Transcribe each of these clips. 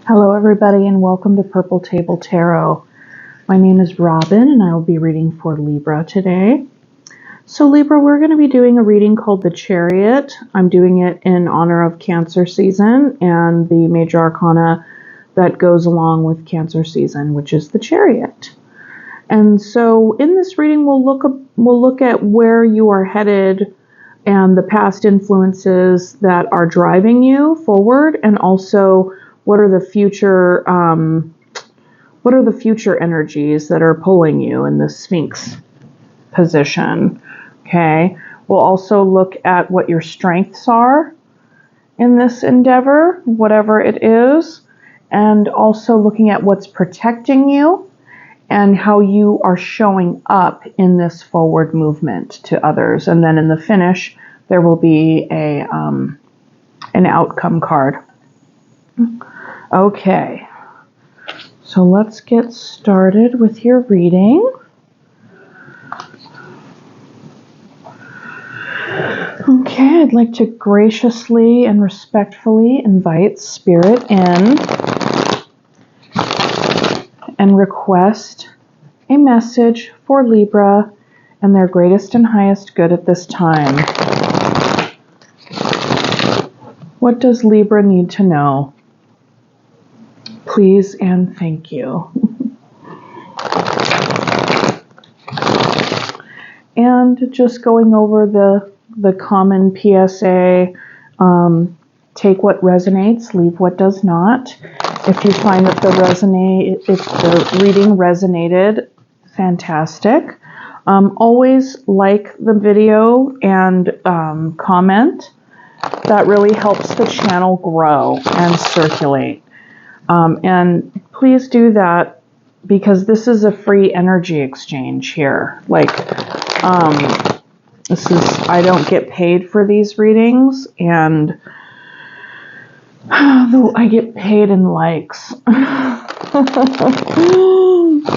Hello everybody and welcome to Purple Table Tarot. My name is Robin and I will be reading for Libra today. So Libra, we're going to be doing a reading called The Chariot. I'm doing it in honor of Cancer season and the major arcana that goes along with Cancer season, which is the Chariot. And so in this reading we'll look at where you are headed and the past influences that are driving you forward, and also what are the future energies that are pulling you in the Sphinx position. Okay, we'll also look at what your strengths are in this endeavor, whatever it is, and also looking at what's protecting you and how you are showing up in this forward movement to others. And then in the finish, there will be an outcome card. Okay, so let's get started with your reading. Okay, I'd like to graciously and respectfully invite Spirit in and request a message for Libra and their greatest and highest good at this time. What does Libra need to know? Please and thank you. And just going over the common PSA, take what resonates, leave what does not. If you find that if the reading resonated, fantastic. Always like the video and comment. That really helps the channel grow and circulate. And please do that because this is a free energy exchange here. I don't get paid for these readings, and I get paid in likes.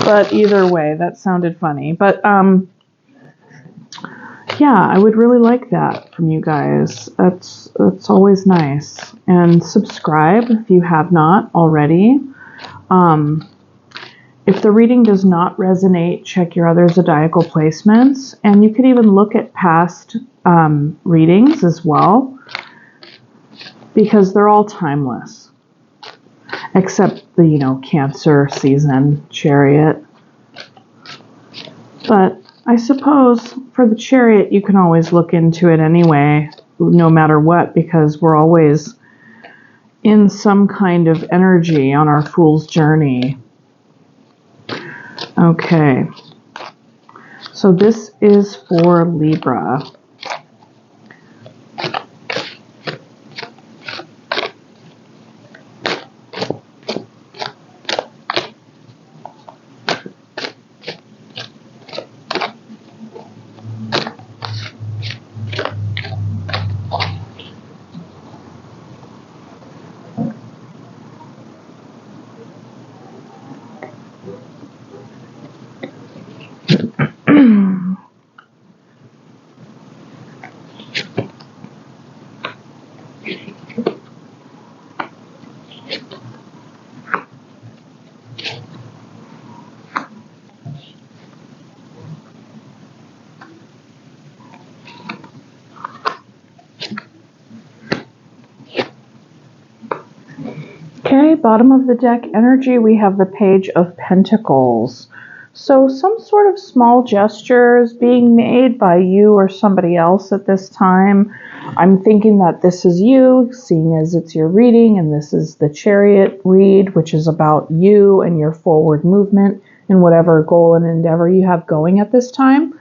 But either way, that sounded funny. But yeah, I would really like that from you guys. That's always nice. And subscribe if you have not already. If the reading does not resonate, check your other zodiacal placements. And you could even look at past readings as well, because they're all timeless. Except the, Cancer season Chariot. But I suppose for the Chariot, you can always look into it anyway, no matter what, because we're always in some kind of energy on our fool's journey. Okay, so this is for Libra. Okay, bottom of the deck energy, we have the Page of Pentacles. So some sort of small gestures being made by you or somebody else at this time. I'm thinking that this is you, seeing as it's your reading, and this is the Chariot read, which is about you and your forward movement and whatever goal and endeavor you have going at this time.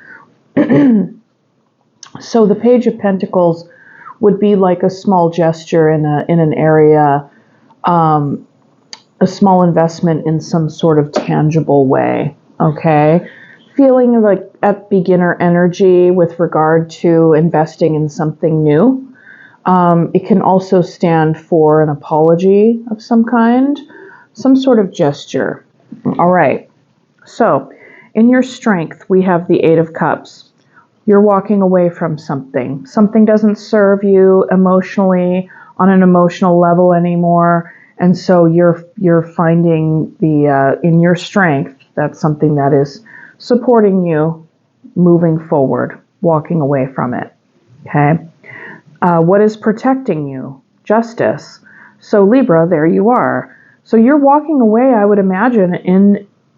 So the Page of Pentacles would be like a small gesture in an area, a small investment in some sort of tangible way, okay? Feeling like at beginner energy with regard to investing in something new. It can also stand for an apology of some kind, some sort of gesture. All right, so in your strength, we have the Eight of Cups. You're walking away from something. Something doesn't serve you emotionally on an emotional level anymore. And so you're finding the in your strength, that's something that is supporting you moving forward, walking away from it. Okay. What is protecting you? Justice. So Libra, there you are. So you're walking away, I would imagine,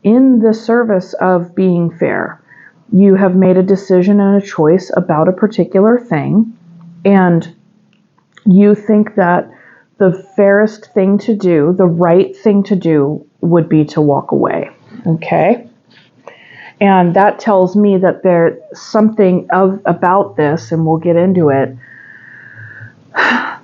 in the service of being fair. You have made a decision and a choice about a particular thing, and you think that the fairest thing to do, the right thing to do, would be to walk away. Okay? And that tells me that there's something about this, and we'll get into it,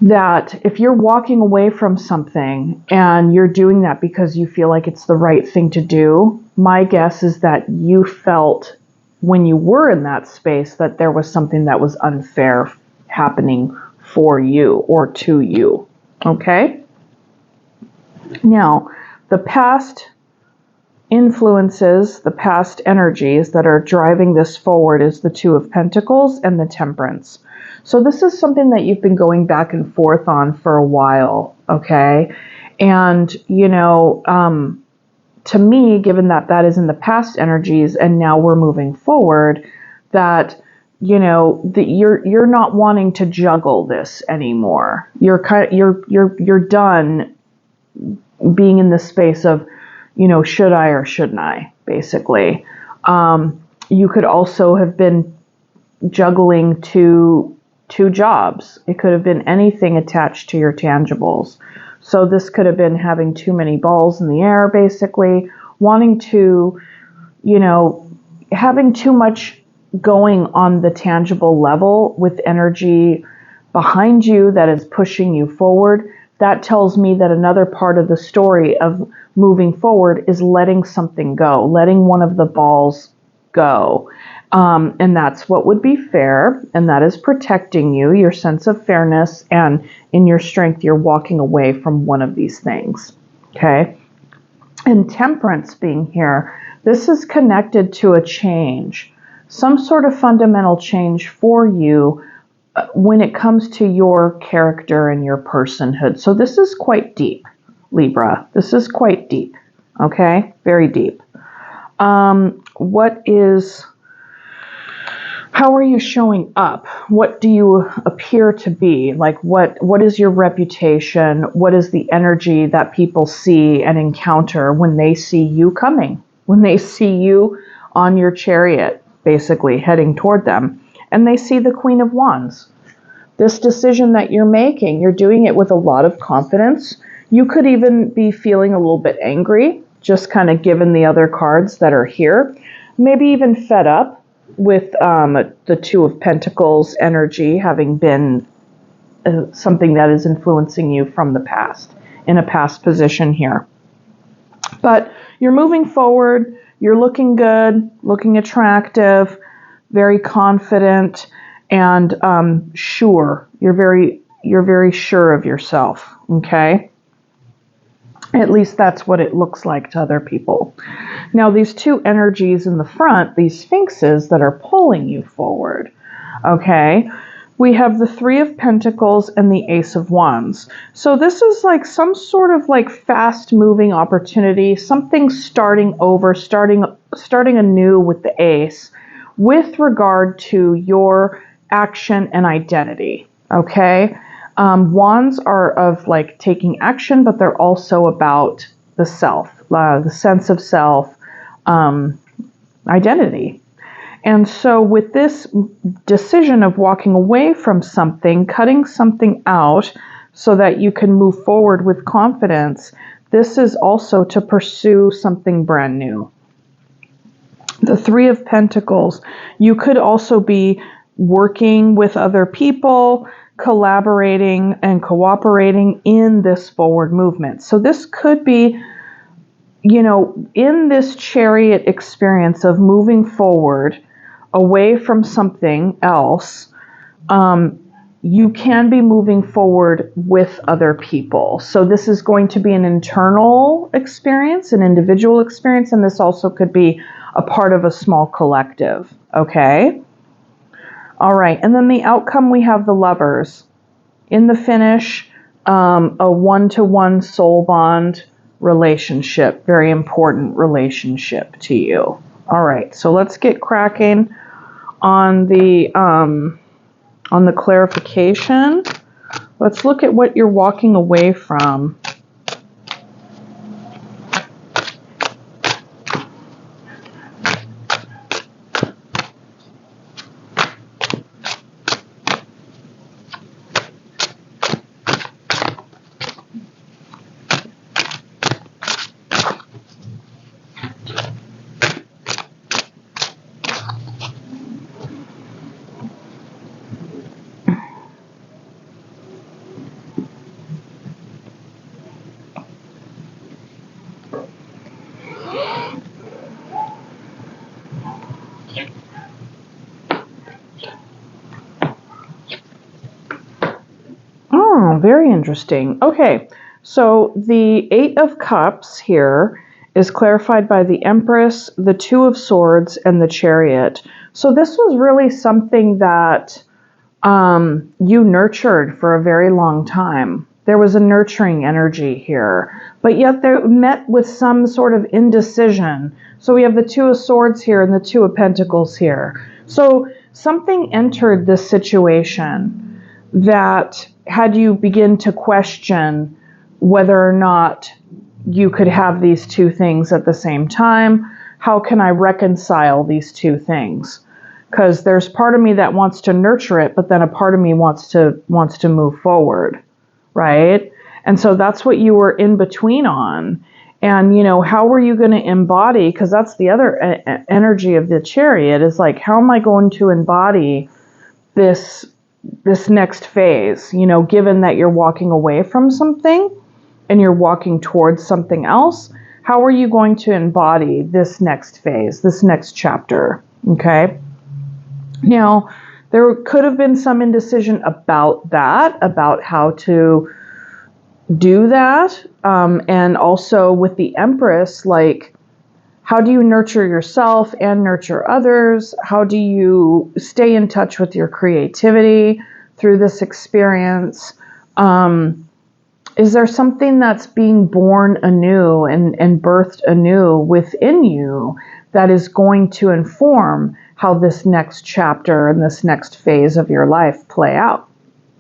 that if you're walking away from something and you're doing that because you feel like it's the right thing to do, my guess is that you felt when you were in that space that there was something that was unfair happening for you or to you. Okay? Now, the past influences, the past energies that are driving this forward is the Two of Pentacles and the Temperance. So this is something that you've been going back and forth on for a while, okay? And, to me, given that that is in the past energies and now we're moving forward, that, you're not wanting to juggle this anymore. You're done being in the space of, should I or shouldn't I, basically. You could also have been juggling two jobs. It could have been anything attached to your tangibles. So this could have been having too many balls in the air, basically, wanting to, having too much going on the tangible level with energy behind you that is pushing you forward. That tells me that another part of the story of moving forward is letting something go, letting one of the balls go. And that's what would be fair, and that is protecting you, your sense of fairness, and in your strength, you're walking away from one of these things. Okay? And Temperance being here, this is connected to a change, some sort of fundamental change for you when it comes to your character and your personhood. So this is quite deep, Libra. This is quite deep. Okay? Very deep. How are you showing up? What do you appear to be? Like what is your reputation? What is the energy that people see and encounter when they see you coming? When they see you on your chariot, basically heading toward them, and they see the Queen of Wands. This decision that you're making, you're doing it with a lot of confidence. You could even be feeling a little bit angry, just kind of given the other cards that are here. Maybe even fed up with the Two of Pentacles energy having been something that is influencing you from the past, in a past position here. But you're moving forward, you're looking good, looking attractive, very confident, and sure. You're very sure of yourself, okay? At least that's what it looks like to other people. Now, these two energies in the front, these sphinxes that are pulling you forward, okay? We have the Three of Pentacles and the Ace of Wands. So this is like some sort of like fast-moving opportunity, something starting over, starting anew with the Ace with regard to your action and identity, okay? Wands are of like taking action, but they're also about the self, the sense of self, identity. And so with this decision of walking away from something, cutting something out so that you can move forward with confidence, this is also to pursue something brand new. The Three of Pentacles, you could also be working with other people, collaborating and cooperating in this forward movement. So this could be, in this chariot experience of moving forward away from something else, you can be moving forward with other people. So this is going to be an internal experience, an individual experience, and this also could be a part of a small collective, okay? All right, and then the outcome, we have the Lovers. In the finish, a one-to-one soul bond relationship, very important relationship to you. All right, so let's get cracking on the clarification. Let's look at what you're walking away from. Oh, very interesting. Okay, so the Eight of Cups here is clarified by the Empress, the Two of Swords, and the Chariot. So this was really something that you nurtured for a very long time. There was a nurturing energy here, but yet they're met with some sort of indecision. So we have the Two of Swords here and the Two of Pentacles here. So something entered this situation that had you begin to question whether or not you could have these two things at the same time. How can I reconcile these two things? Because there's part of me that wants to nurture it, but then a part of me wants to move forward, right? And so that's what you were in between on. And, you know, how were you going to embody? Because that's the other energy of the Chariot is like, how am I going to embody this next phase? You know, given that you're walking away from something and you're walking towards something else, how are you going to embody this next phase, this next chapter? Okay. Now, there could have been some indecision about that, about how to do that. And also with the Empress, like, how do you nurture yourself and nurture others? How do you stay in touch with your creativity through this experience? Is there something that's being born anew and birthed anew within you that is going to inform how this next chapter and this next phase of your life play out?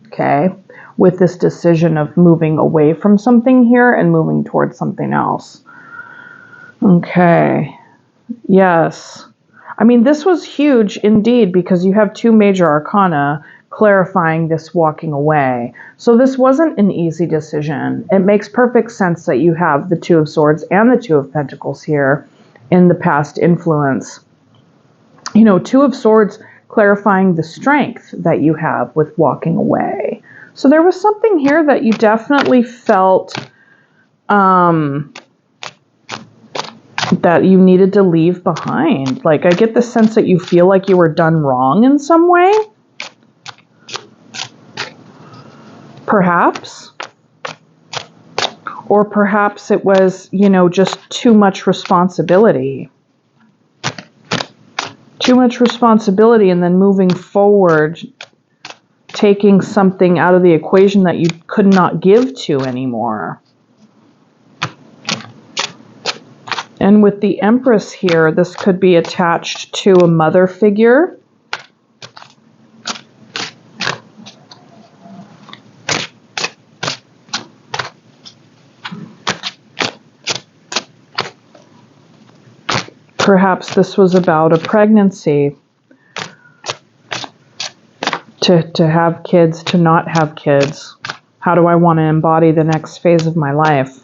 Okay, with this decision of moving away from something here and moving towards something else. Okay, yes. I mean, this was huge indeed because you have two major arcana clarifying this walking away. So this wasn't an easy decision. It makes perfect sense that you have the Two of Swords and the Two of Pentacles here in the past influence. You know, Two of Swords clarifying the strength that you have with walking away. So there was something here that you definitely felt that you needed to leave behind. Like, I get the sense that you feel like you were done wrong in some way. Perhaps. Or perhaps it was, you know, just too much responsibility. Too much responsibility, and then moving forward, taking something out of the equation that you could not give to anymore. And with the Empress here, this could be attached to a mother figure. Perhaps this was about a pregnancy, to have kids, to not have kids. How do I want to embody the next phase of my life?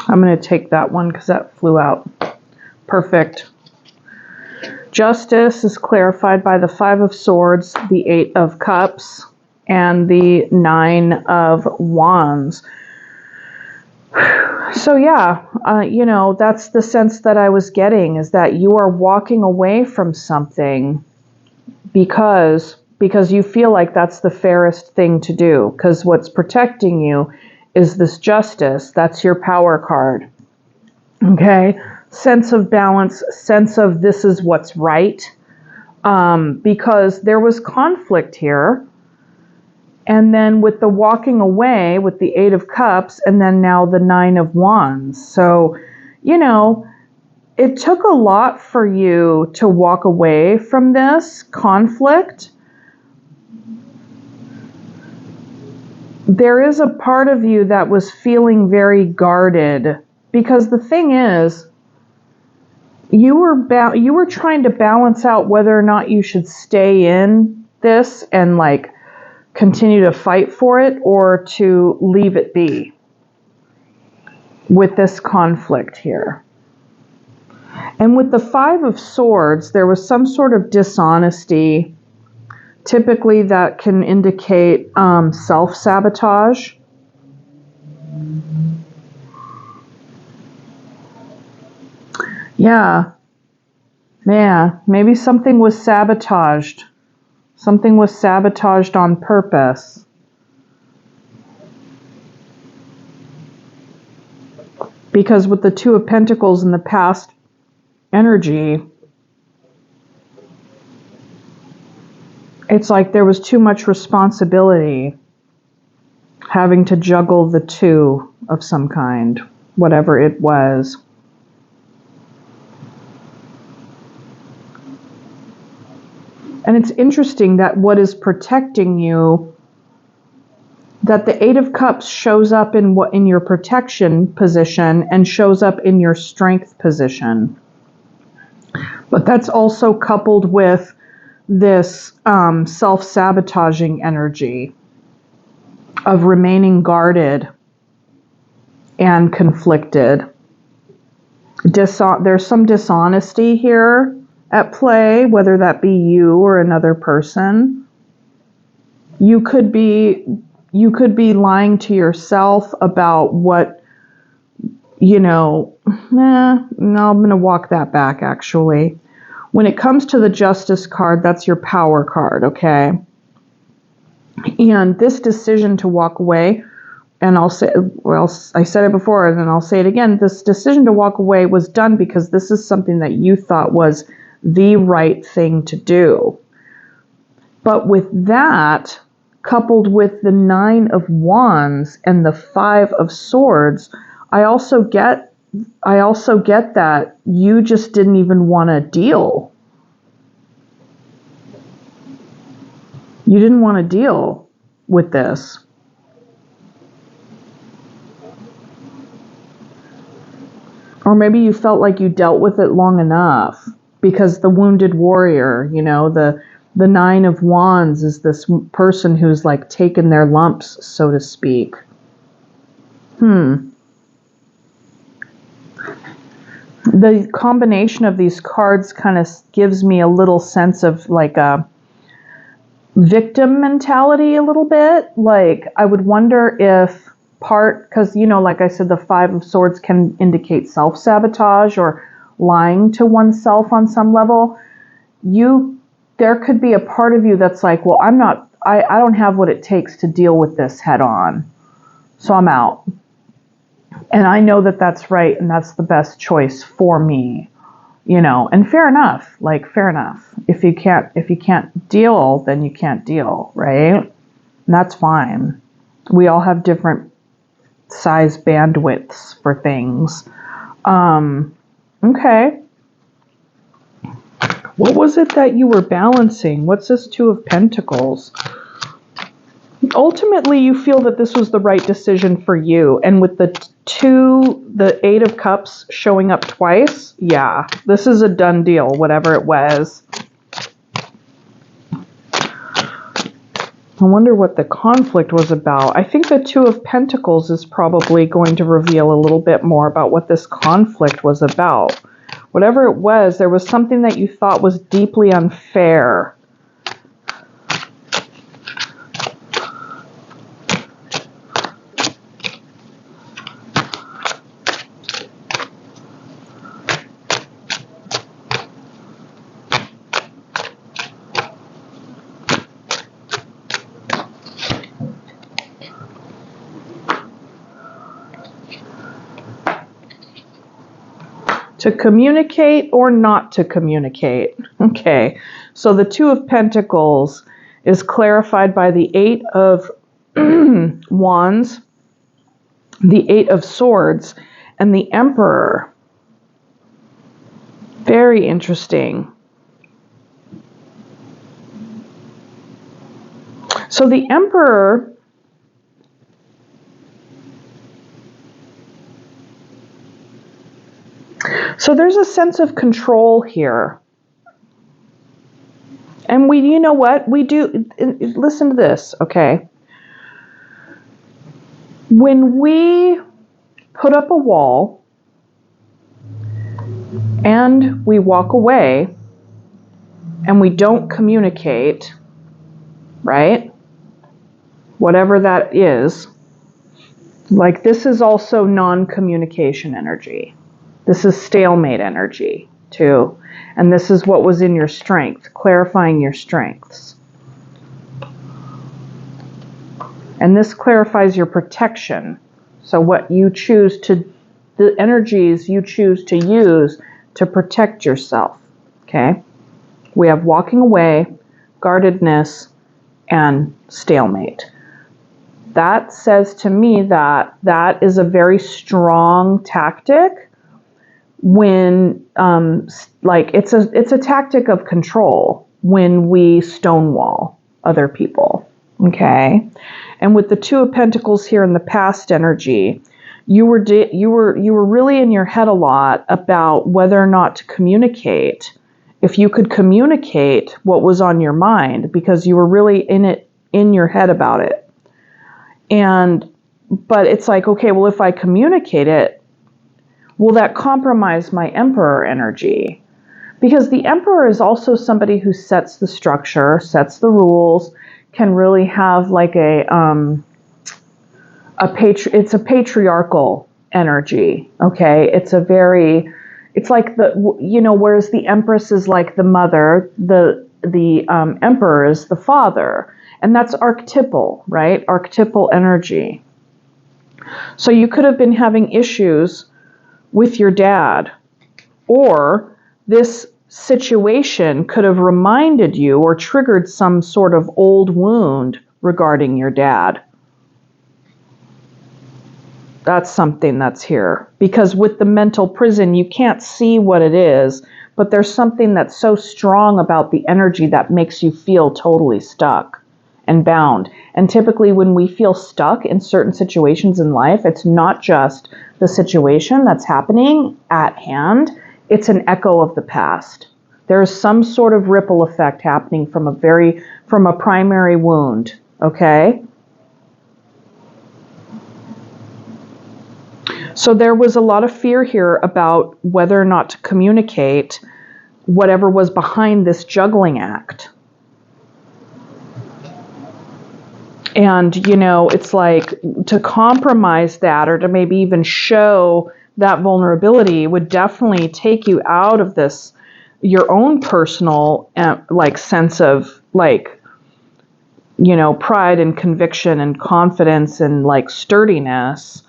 I'm going to take that one because that flew out. Perfect. Justice is clarified by the Five of Swords, the Eight of Cups, and the Nine of Wands. So yeah, you know, that's the sense that I was getting, is that you are walking away from something because you feel like that's the fairest thing to do, because what's protecting you is this Justice. That's your power card. Okay? Sense of balance, sense of this is what's right. Because there was conflict here. And then with the walking away, with the Eight of Cups, and then now the Nine of Wands. So, you know, it took a lot for you to walk away from this conflict. There is a part of you that was feeling very guarded, because the thing is, you were trying to balance out whether or not you should stay in this and like continue to fight for it or to leave it be with this conflict here. And with the Five of Swords, there was some sort of dishonesty. Typically that can indicate self-sabotage. Yeah, maybe something was sabotaged. Something was sabotaged on purpose. Because with the Two of Pentacles in the past energy, it's like there was too much responsibility having to juggle the two of some kind, whatever it was. And it's interesting that what is protecting you, that the Eight of Cups shows up in your protection position and shows up in your strength position. But that's also coupled with this self-sabotaging energy of remaining guarded and conflicted. There's some dishonesty here at play, whether that be you or another person. You could be lying to yourself about what, no, I'm going to walk that back actually. When it comes to the Justice card, that's your power card, okay? And this decision to walk away, and I said it before and then I'll say it again, this decision to walk away was done because this is something that you thought was the right thing to do. But with that, coupled with the Nine of Wands and the Five of Swords, I also get that you just didn't even want to deal. You didn't want to deal with this. Or maybe you felt like you dealt with it long enough, because the wounded warrior, the Nine of Wands is this person who's like taken their lumps, so to speak. The combination of these cards kind of gives me a little sense of like a victim mentality a little bit. Like, I would wonder if because, like I said, the Five of Swords can indicate self-sabotage or lying to oneself on some level. There could be a part of you that's like, well, I don't have what it takes to deal with this head on, so I'm out. And I know that that's right, and that's the best choice for me, and fair enough, If you can't deal, then you can't deal, right? And that's fine. We all have different size bandwidths for things. Okay. What was it that you were balancing? What's this Two of Pentacles? Ultimately, you feel that this was the right decision for you. And with the Eight of Cups showing up twice, yeah, this is a done deal, whatever it was. I wonder what the conflict was about. I think the Two of Pentacles is probably going to reveal a little bit more about what this conflict was about. Whatever it was, there was something that you thought was deeply unfair. To communicate or not to communicate. Okay, so the Two of Pentacles is clarified by the Eight of Wands, the Eight of Swords, and the Emperor. Very interesting. So the Emperor, so there's a sense of control here. And you know what? We do, listen to this, okay? When we put up a wall and we walk away and we don't communicate, right? Whatever that is, like this is also non-communication energy. This is stalemate energy too. And this is what was in your strength, clarifying your strengths. And this clarifies your protection. So what you choose to, the energies you choose to use to protect yourself, okay? We have walking away, guardedness, and stalemate. That says to me that that is a very strong tactic when, like, it's a tactic of control when we stonewall other people, okay? And with the Two of Pentacles here in the past energy, you were really in your head a lot about whether or not to communicate. If you could communicate what was on your mind, because you were really in your head about it. But it's like, okay, well, if I communicate it, will that compromise my Emperor energy? Because the Emperor is also somebody who sets the structure, sets the rules, can really have like it's a patriarchal energy, okay? It's like whereas the Empress is like the mother, the Emperor is the father. And that's archetypal, right? Archetypal energy. So you could have been having issues with your dad, or this situation could have reminded you or triggered some sort of old wound regarding your dad. That's something that's here. Because with the mental prison, you can't see what it is, but there's something that's so strong about the energy that makes you feel totally stuck and bound. And typically when we feel stuck in certain situations in life, it's not just the situation that's happening at hand, it's an echo of the past. There is some sort of ripple effect happening from a primary wound, okay? So there was a lot of fear here about whether or not to communicate whatever was behind this juggling act. And, it's like to compromise that or to maybe even show that vulnerability would definitely take you out of this, your own personal, sense of, pride and conviction and confidence and, sturdiness.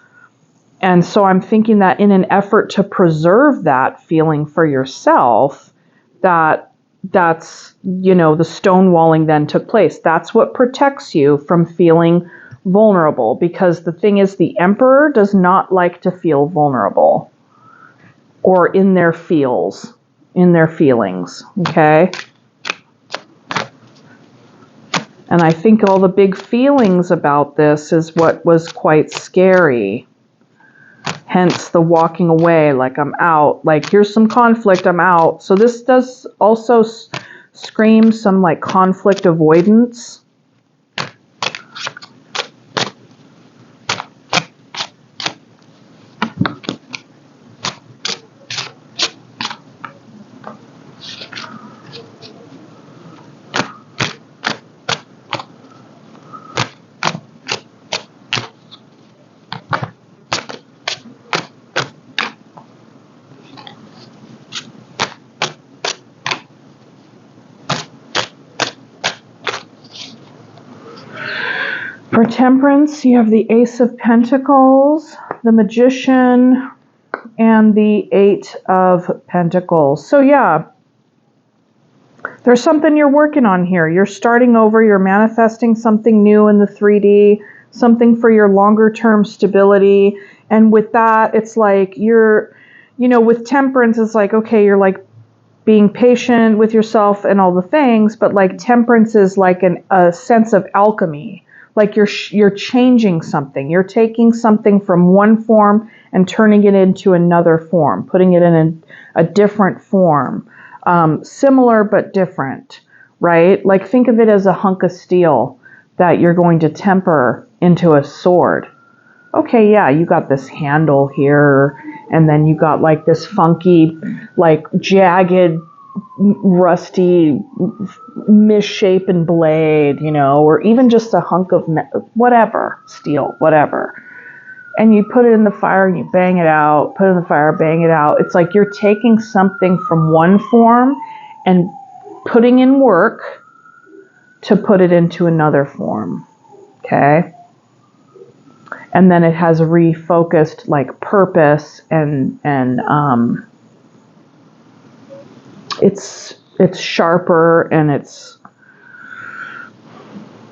And so I'm thinking that in an effort to preserve that feeling for yourself, that's the stonewalling then took place. That's what protects you from feeling vulnerable, because the thing is, the Emperor does not like to feel vulnerable or in their feelings, okay? And I think all the big feelings about this is what was quite scary. Hence the walking away, like I'm out, like here's some conflict, I'm out. So this does also scream some conflict avoidance. For Temperance, you have the Ace of Pentacles, the Magician, and the Eight of Pentacles. So yeah, there's something you're working on here. You're starting over. You're manifesting something new in the 3D, something for your longer term stability. And with that, it's like you're, with temperance, it's like, okay, you're like being patient with yourself and all the things, but like temperance is like a sense of alchemy. Like you're changing something. You're taking something from one form and turning it into another form, putting it in a different form. Similar but different, right? Like think of it as a hunk of steel that you're going to temper into a sword. Okay, yeah, you got this handle here, and then you got like this funky, like jagged, rusty, misshapen blade, or even just a hunk of whatever, steel, whatever. And you put it in the fire and you bang it out, put it in the fire, bang it out. It's like you're taking something from one form and putting in work to put it into another form. Okay? And then it has a refocused like purpose and it's sharper and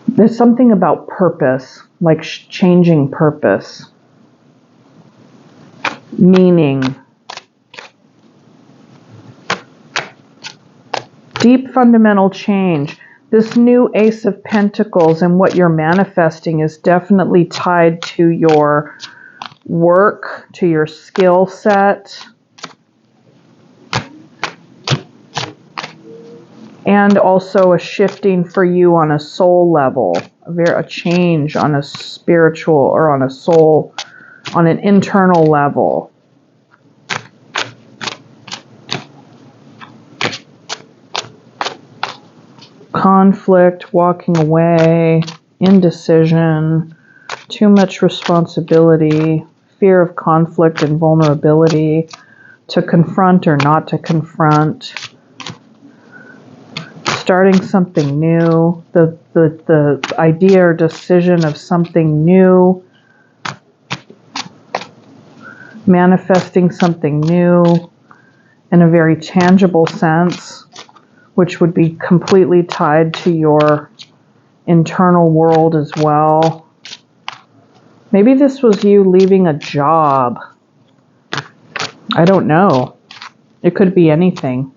there's something about purpose, like changing purpose. Meaning, deep fundamental change. This new Ace of Pentacles and what you're manifesting is definitely tied to your work, to your skill set, and also a shifting for you on a soul level, a change on a spiritual or on a soul, on an internal level. Conflict, walking away, indecision, too much responsibility, fear of conflict and vulnerability, to confront or not to confront, starting something new, the idea or decision of something new, manifesting something new in a very tangible sense, which would be completely tied to your internal world as well. Maybe this was you leaving a job. I don't know. It could be anything.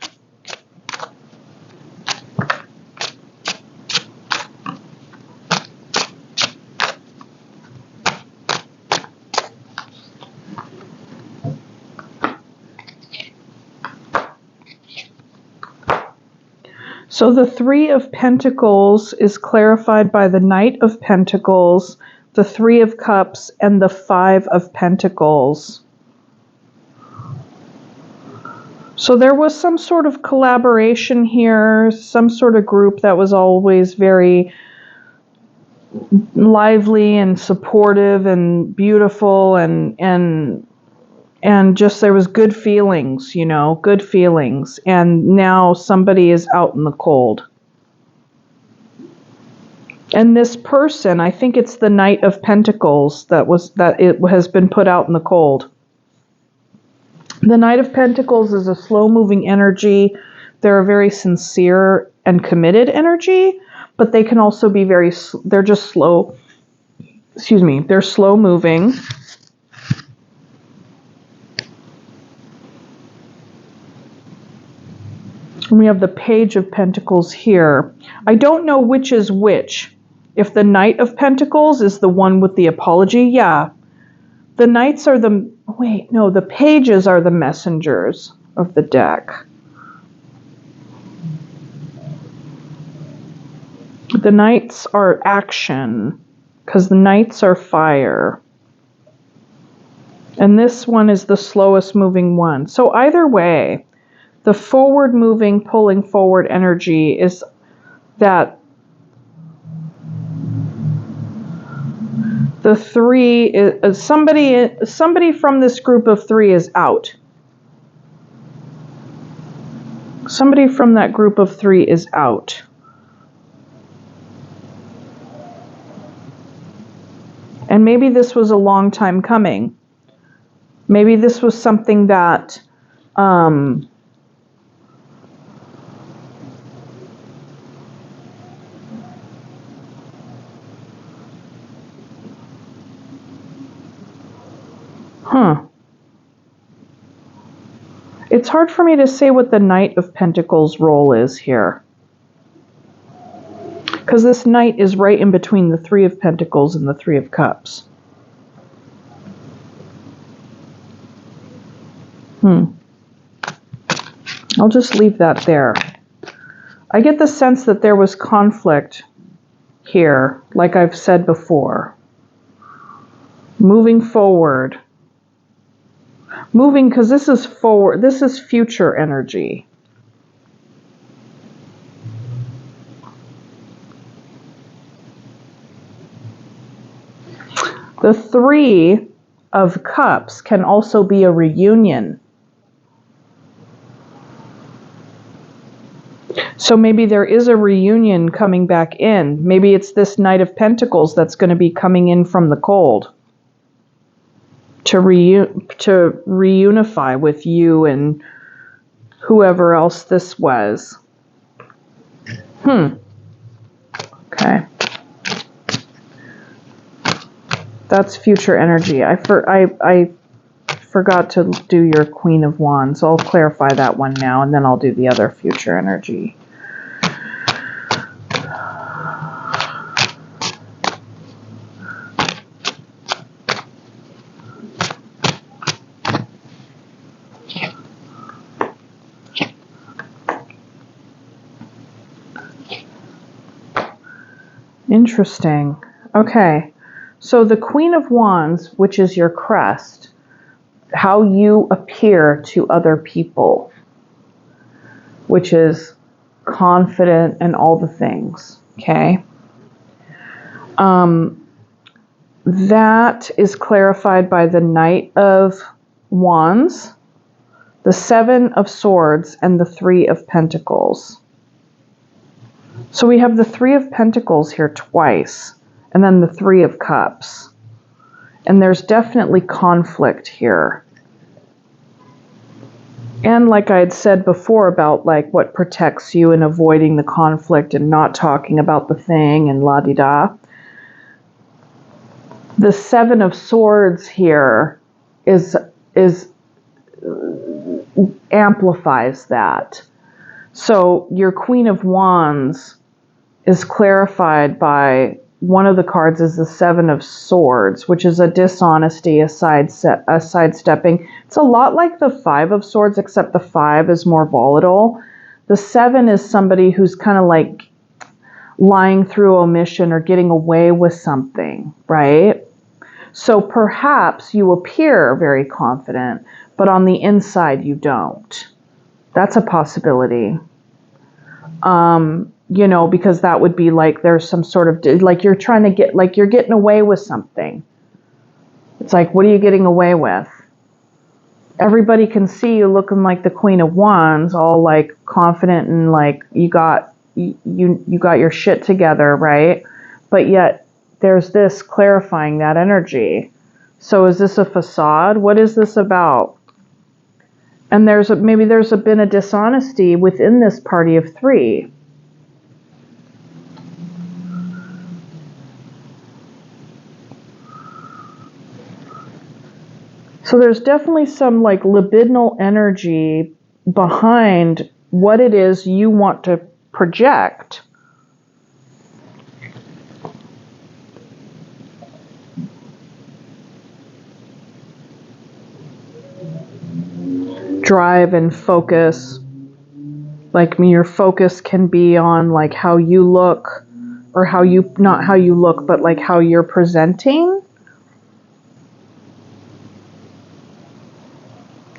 So the Three of Pentacles is clarified by the Knight of Pentacles, the Three of Cups, and the Five of Pentacles. So there was some sort of collaboration here, some sort of group that was always very lively and supportive and beautiful and just there was good feelings, good feelings. And now somebody is out in the cold. And this person, I think it's the Knight of Pentacles that it has been put out in the cold. The Knight of Pentacles is a slow-moving energy. They're a very sincere and committed energy, but they can also be they're just slow. They're slow-moving. And we have the Page of Pentacles here. I don't know which is which. If the Knight of Pentacles is the one with the apology, yeah. The Knights are the Pages are the messengers of the deck. The Knights are action, because the Knights are fire. And this one is the slowest moving one. So either way, the forward moving, pulling forward energy is that the three is somebody from this group of three is out. Somebody from that group of three is out. And maybe this was a long time coming. Maybe this was something that it's hard for me to say what the Knight of Pentacles role is here. Because this Knight is right in between the Three of Pentacles and the Three of Cups. I'll just leave that there. I get the sense that there was conflict here, like I've said before. Moving forward. Moving, because this is forward, this is future energy. The Three of Cups can also be a reunion. So maybe there is a reunion coming back in. Maybe it's this Knight of Pentacles that's going to be coming in from the cold to reunify with you and whoever else this was. Okay. That's future energy. I forgot to do your Queen of Wands. I'll clarify that one now, and then I'll do the other future energy. Interesting. Okay. So the Queen of Wands, which is your crest, how you appear to other people, which is confident and all the things, okay? That is clarified by the Knight of Wands, the Seven of Swords, and the Three of Pentacles. So we have the Three of Pentacles here twice, and then the Three of Cups. And there's definitely conflict here. And like I had said before about like what protects you and avoiding the conflict and not talking about the thing and la-di-da. The Seven of Swords here is amplifies that. So your Queen of Wands is clarified by one of the cards is the Seven of Swords, which is a dishonesty, a sidestepping. It's a lot like the Five of Swords, except the Five is more volatile. The Seven is somebody who's kind of like lying through omission or getting away with something, right? So perhaps you appear very confident, but on the inside you don't. That's a possibility. You know, because that would be like there's some sort of, like you're trying to get, like you're getting away with something. It's like, what are you getting away with? Everybody can see you looking like the Queen of Wands, all like confident and like you got your shit together, right? But yet there's this clarifying that energy. So is this a facade? What is this about? And maybe there's been a dishonesty within this party of three. So there's definitely some like libidinal energy behind what it is you want to project. Drive and focus. Like your focus can be on like how you look, or not how you look, but like how you're presenting.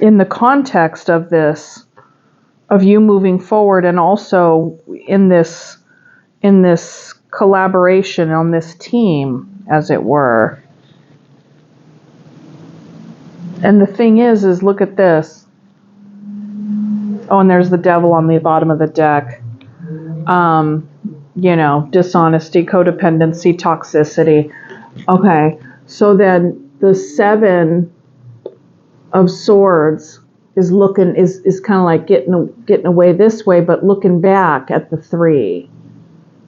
In the context of this, of you moving forward, and also in this collaboration on this team, as it were. And the thing is look at this. Oh, and there's the devil on the bottom of the deck. You know, dishonesty, codependency, toxicity. Okay, so then the Seven of Swords is looking, is kind of like getting away this way, but looking back at the 3,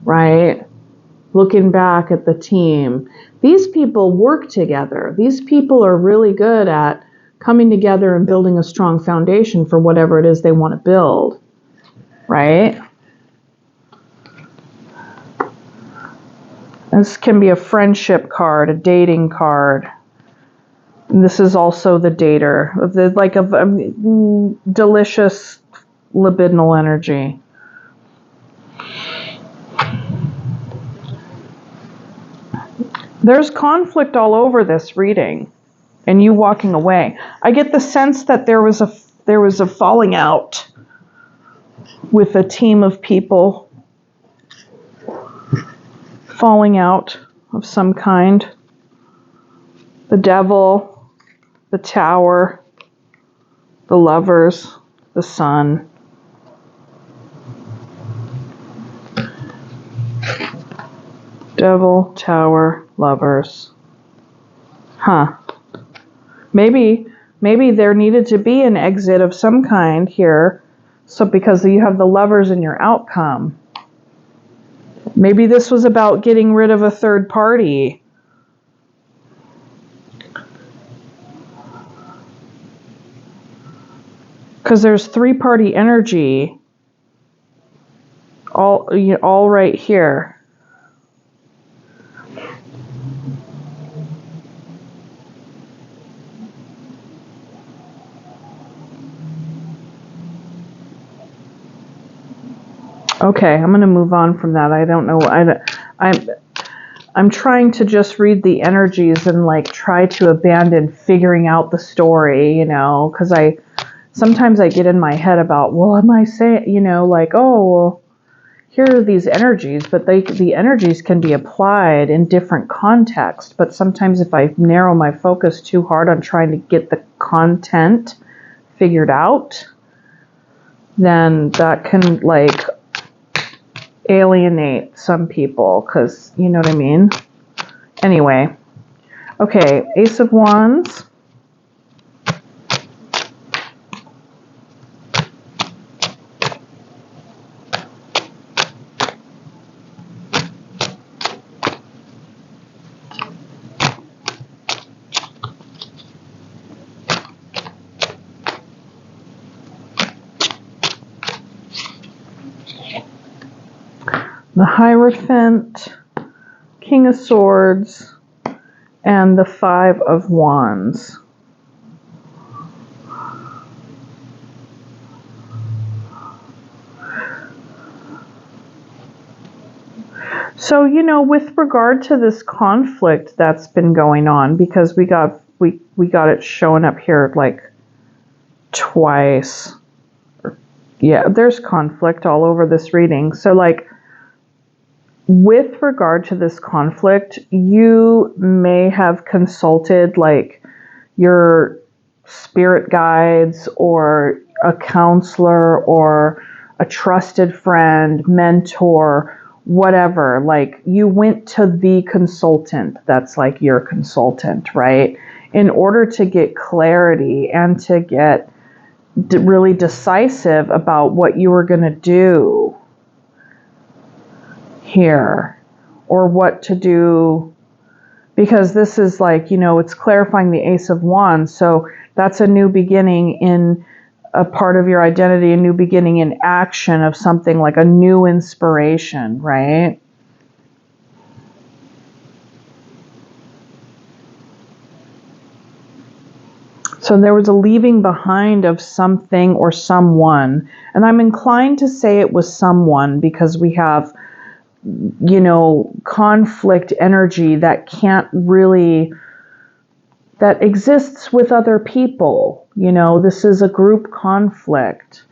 right? Looking back at the team. These people work together. These people are really good at coming together and building a strong foundation for whatever it is they want to build, right? This can be a friendship card, a dating card. And this is also the dater, of the like of delicious libidinal energy. There's conflict all over this reading, and you walking away. I get the sense that there was a falling out with a team of people, falling out of some kind. The Devil, the Tower, the Lovers, the Sun. Devil, Tower, Lovers. Huh. Maybe there needed to be an exit of some kind here, so because you have the Lovers in your outcome. Maybe this was about getting rid of a third party. Because there's 3-party energy all right here. Okay, I'm going to move on from that. I don't know. I'm trying to just read the energies and like try to abandon figuring out the story, because sometimes I get in my head about, well, am I saying, like, oh, well, here are these energies, but the energies can be applied in different contexts. But sometimes if I narrow my focus too hard on trying to get the content figured out, then that can like alienate some people, because you know what I mean. Anyway, okay, Ace of Wands. The Hierophant, King of Swords, and the 5 of Wands. So, with regard to this conflict that's been going on, because we got it showing up here like twice. Yeah, there's conflict all over this reading. So like, with regard to this conflict, you may have consulted like your spirit guides or a counselor or a trusted friend, mentor, whatever. Like you went to the consultant that's like your consultant, right? In order to get clarity and to get really decisive about what you were going to do here, or what to do, because this is like, it's clarifying the Ace of Wands, so that's a new beginning in a part of your identity, a new beginning in action of something, like a new inspiration, right? So there was a leaving behind of something or someone, and I'm inclined to say it was someone, because we have conflict energy that can't really, that exists with other people. This is a group conflict.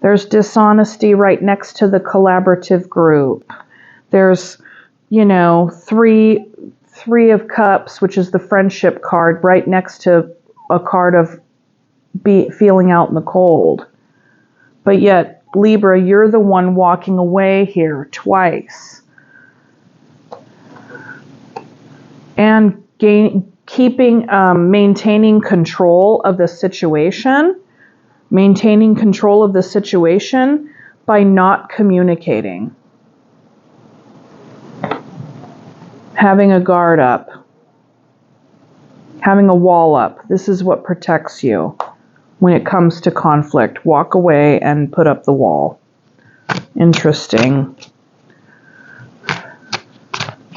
There's dishonesty right next to the collaborative group. There's, three of Cups, which is the friendship card, right next to a card of feeling out in the cold. But yet, Libra, you're the one walking away here twice. And keeping, maintaining control of the situation, by not communicating. Having a guard up. Having a wall up. This is what protects you when it comes to conflict. Walk away and put up the wall. Interesting.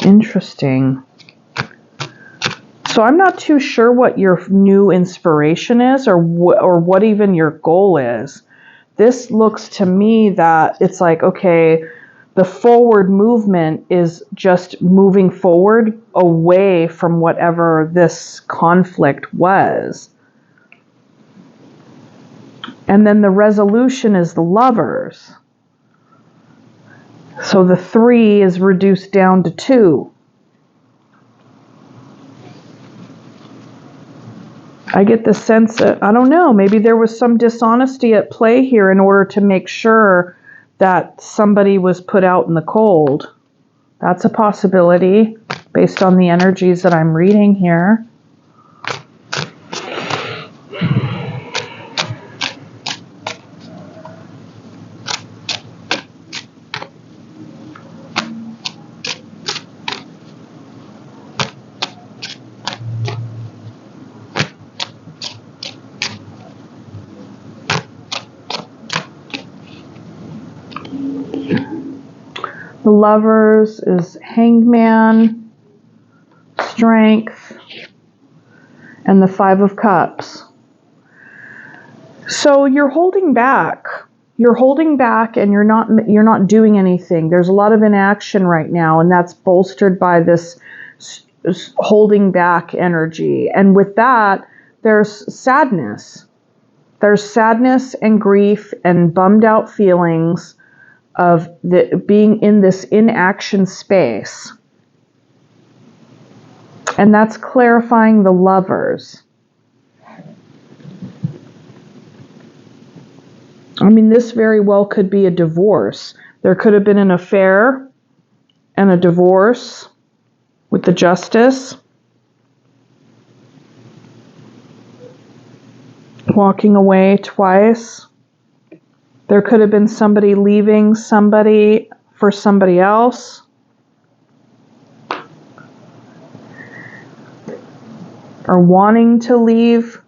Interesting. So I'm not too sure what your new inspiration is, or what even your goal is. This looks to me that it's like, okay, the forward movement is just moving forward away from whatever this conflict was. And then the resolution is the Lovers. So the 3 is reduced down to 2. I get the sense that, I don't know, maybe there was some dishonesty at play here in order to make sure that somebody was put out in the cold. That's a possibility based on the energies that I'm reading here. The Lovers is Hangman, Strength, and the 5 of Cups. So you're holding back. You're holding back and you're not doing anything. There's a lot of inaction right now, and that's bolstered by this holding back energy. And with that, there's sadness. There's sadness and grief and bummed out feelings of being in this inaction space. And that's clarifying the Lovers. I mean, this very well could be a divorce. There could have been an affair and a divorce with the Justice. Walking away twice. There could have been somebody leaving somebody for somebody else. Or wanting to leave,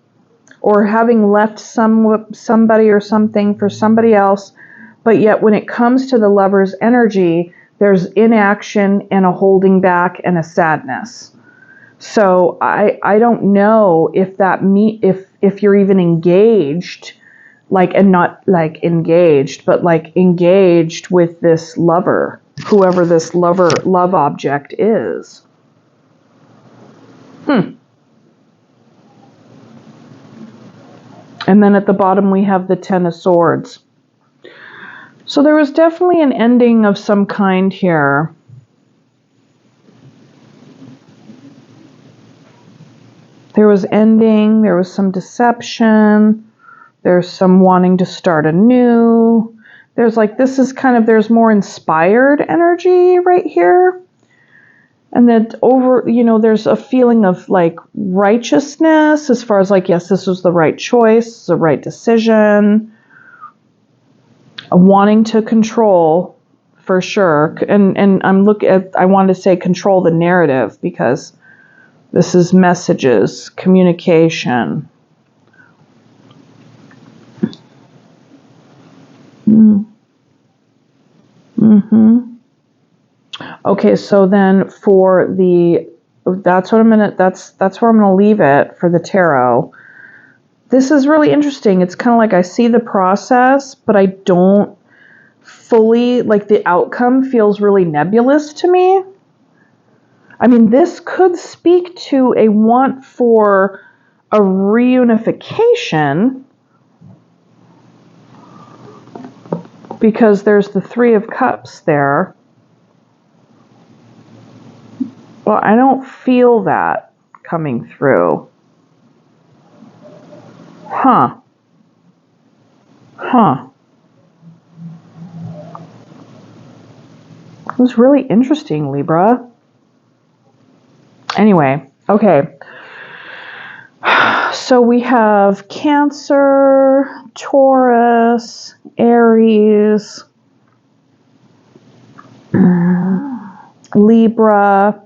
or having left somebody or something for somebody else. But yet when it comes to the Lover's energy, there's inaction and a holding back and a sadness. So I don't know if that if you're even engaged, like, and not like engaged, but like engaged with this lover, whoever this love object is. And then at the bottom we have the 10 of Swords. So there was definitely an ending of some kind here. There was ending, there was some deception, there's some wanting to start anew. There's like, this is kind of, there's more inspired energy right here. And that there's a feeling of like righteousness as far as like, yes, this was the right choice, the right decision. Wanting to control for sure. And I wanted to say control the narrative because this is messages, communication. Okay, so then for that's where I'm gonna leave it for the tarot. This is really interesting. It's kind of like I see the process, but I don't fully, like, the outcome feels really nebulous to me. I mean, this could speak to a want for a reunification because there's the 3 of Cups there. Well, I don't feel that coming through. Huh. It was really interesting, Libra. Anyway, okay. So we have Cancer, Taurus, Aries, Libra,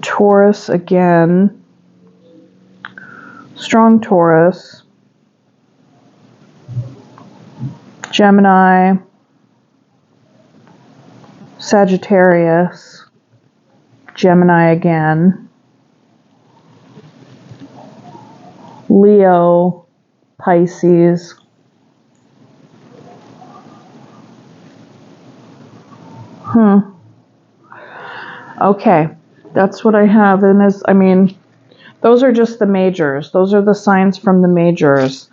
Taurus again, strong Taurus, Gemini, Sagittarius, Gemini again, Leo, Pisces, okay, that's what I have. And those are just the majors. Those are the signs from the majors.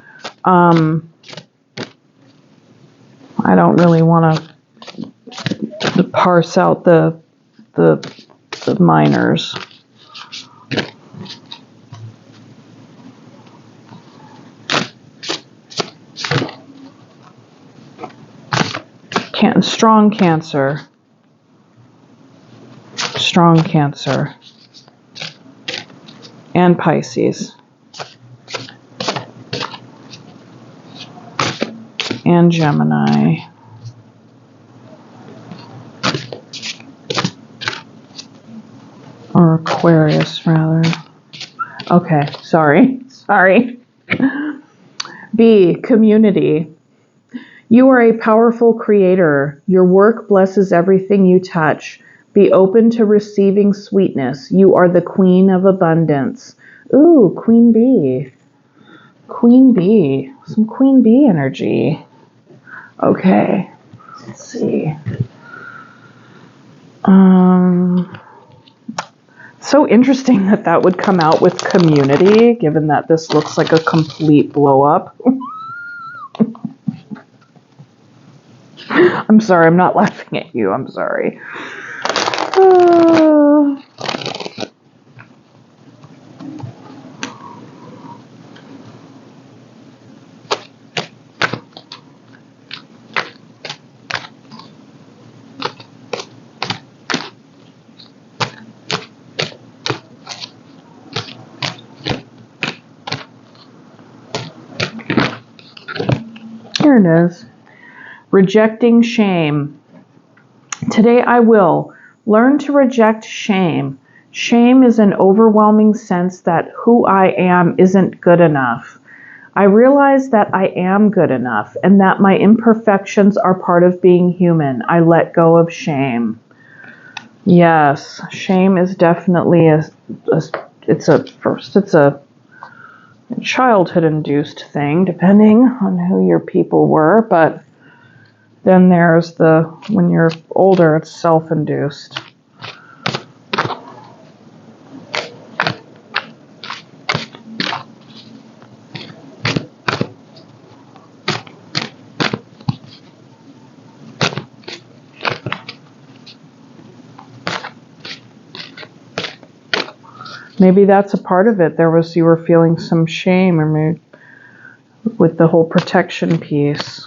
I don't really want to parse out the minors. Strong Cancer, and Pisces, and Gemini, or Aquarius rather. Okay, sorry. B, community. You are a powerful creator. Your work blesses everything you touch. Be open to receiving sweetness. You are the queen of abundance. Ooh, Queen Bee. Queen Bee. Some Queen Bee energy. Okay, let's see. So interesting that would come out with community, given that this looks like a complete blow up. I'm sorry, I'm not laughing at you. I'm sorry. Here it is. Rejecting shame. Today I will learn to reject shame. Shame is an overwhelming sense that who I am isn't good enough. I realize that I am good enough and that my imperfections are part of being human. I let go of shame. Yes, shame is definitely it's a childhood-induced thing, depending on who your people were, but then there's when you're older, it's self-induced. Maybe that's a part of it. You were feeling some shame, or maybe with the whole protection piece.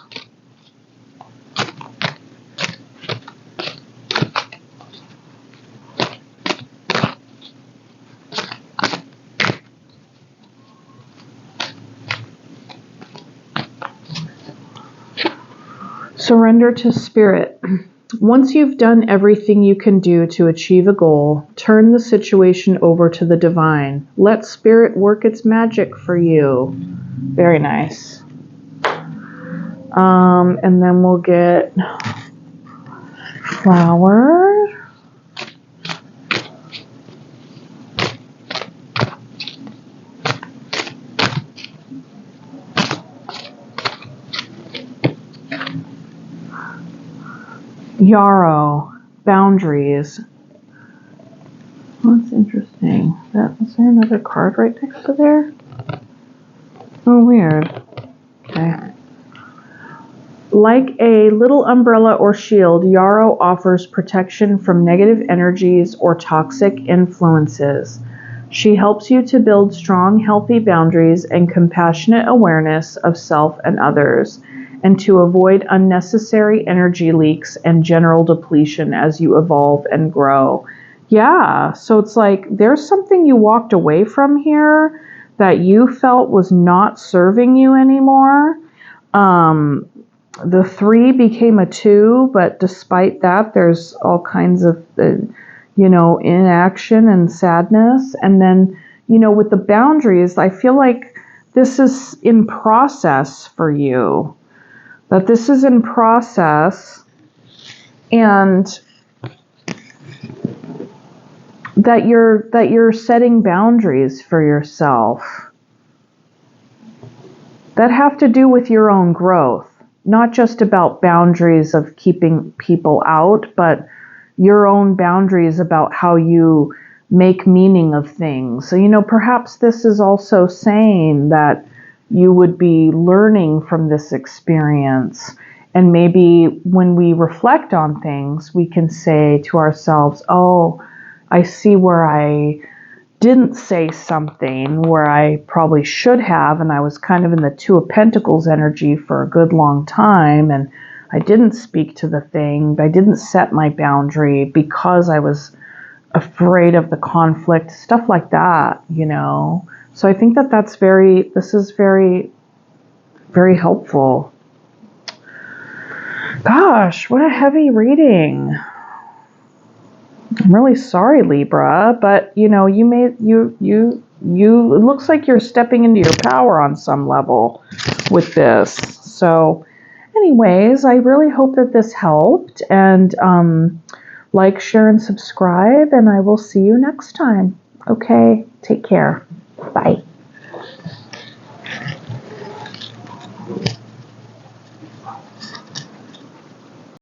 Surrender to spirit. Once you've done everything you can do to achieve a goal, turn the situation over to the divine. Let spirit work its magic for you. Very nice. And then we'll get flower. Yarrow, boundaries. That's interesting. Is there another card right next to there? Oh, weird. Okay. Like a little umbrella or shield, Yarrow offers protection from negative energies or toxic influences. She helps you to build strong, healthy boundaries and compassionate awareness of self and others. and to avoid unnecessary energy leaks and general depletion as you evolve and grow. Yeah, so it's like there's something you walked away from here that you felt was not serving you anymore. The 3 became a 2, but despite that, there's all kinds of, inaction and sadness. And then, with the boundaries, I feel like this is in process for you, that this is in process, and that you're setting boundaries for yourself that have to do with your own growth, not just about boundaries of keeping people out, but your own boundaries about how you make meaning of things. So, perhaps this is also saying that you would be learning from this experience. And maybe when we reflect on things, we can say to ourselves, oh, I see where I didn't say something where I probably should have, and I was kind of in the 2 of Pentacles energy for a good long time, and I didn't speak to the thing, I didn't set my boundary because I was afraid of the conflict, stuff like that, So I think this is very, very helpful. Gosh, what a heavy reading. I'm really sorry, Libra, but it looks like you're stepping into your power on some level with this. So anyways, I really hope that this helped, and like, share, and subscribe, and I will see you next time. Okay, take care. Bye.